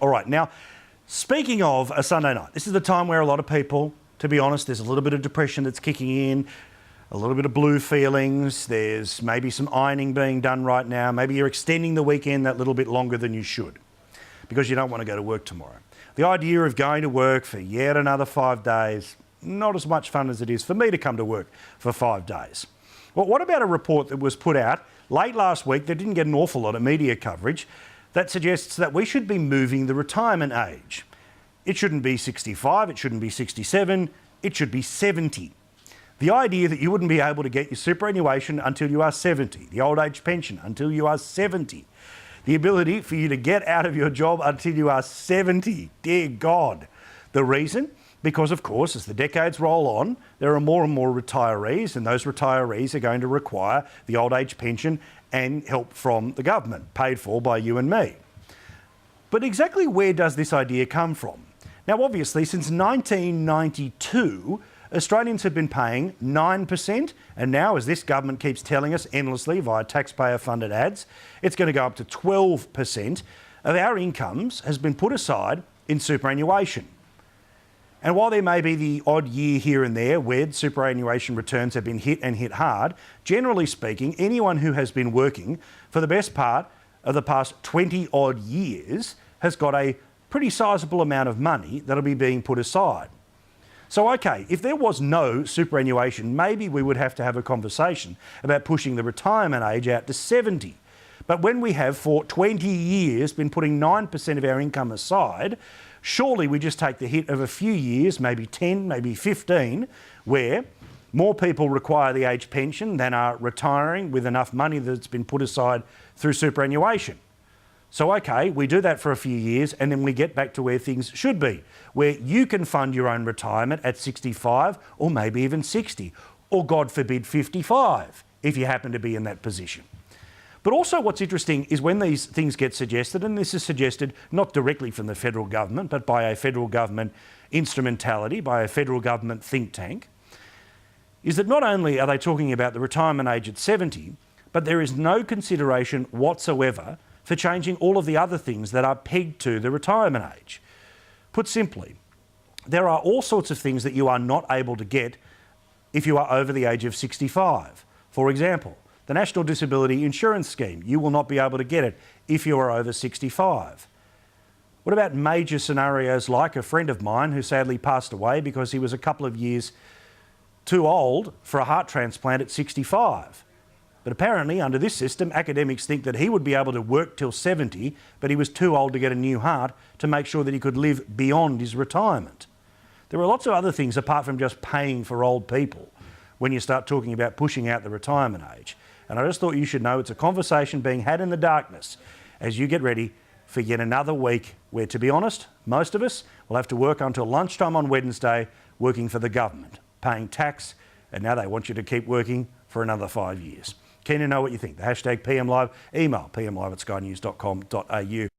All right, now, speaking of a Sunday night, this is the time where a lot of people, to be honest, there's a little bit of depression that's kicking in, a little bit of blue feelings, there's maybe some ironing being done right now, maybe you're extending the weekend that little bit longer than you should because you don't want to go to work tomorrow. The idea of going to work for yet another 5 days, not as much fun as it is for me to come to work for 5 days. Well, what about a report that was put out late last week that didn't get an awful lot of media coverage that suggests that we should be moving the retirement age? It shouldn't be 65, it shouldn't be 67, it should be 70. The idea that you wouldn't be able to get your superannuation until you are 70, the old age pension until you are 70, the ability for you to get out of your job until you are 70, dear God. The reason? Because, of course, as the decades roll on, there are more and more retirees, and those retirees are going to require the old age pension and help from the government, paid for by you and me. But exactly where does this idea come from? Now, obviously, since 1992, Australians have been paying 9%, and now, as this government keeps telling us endlessly via taxpayer-funded ads, it's going to go up to 12% of our incomes has been put aside in superannuation. And while there may be the odd year here and there where superannuation returns have been hit and hit hard, generally speaking, anyone who has been working for the best part of the past 20 odd years has got a pretty sizable amount of money that'll be being put aside. So, okay, if there was no superannuation, maybe we would have to have a conversation about pushing the retirement age out to 70. But when we have for 20 years been putting 9% of our income aside, surely we just take the hit of a few years, maybe 10, maybe 15, where more people require the age pension than are retiring with enough money that's been put aside through superannuation. So, okay, we do that for a few years and then we get back to where things should be, where you can fund your own retirement at 65 or maybe even 60, or God forbid 55, if you happen to be in that position. But also what's interesting is when these things get suggested, and this is suggested not directly from the federal government, but by a federal government instrumentality, by a federal government think tank, is that not only are they talking about the retirement age at 70, but there is no consideration whatsoever for changing all of the other things that are pegged to the retirement age. Put simply, there are all sorts of things that you are not able to get if you are over the age of 65. For example, the National Disability Insurance Scheme, you will not be able to get it if you are over 65. What about major scenarios like a friend of mine who sadly passed away because he was a couple of years too old for a heart transplant at 65? But apparently, under this system, academics think that he would be able to work till 70, but he was too old to get a new heart to make sure that he could live beyond his retirement. There are lots of other things apart from just paying for old people when you start talking about pushing out the retirement age. And I just thought you should know it's a conversation being had in the darkness as you get ready for yet another week where, to be honest, most of us will have to work until lunchtime on Wednesday working for the government, paying tax, and now they want you to keep working for another 5 years. Keen to know what you think. The hashtag PM Live, email pmlive@skynews.com.au.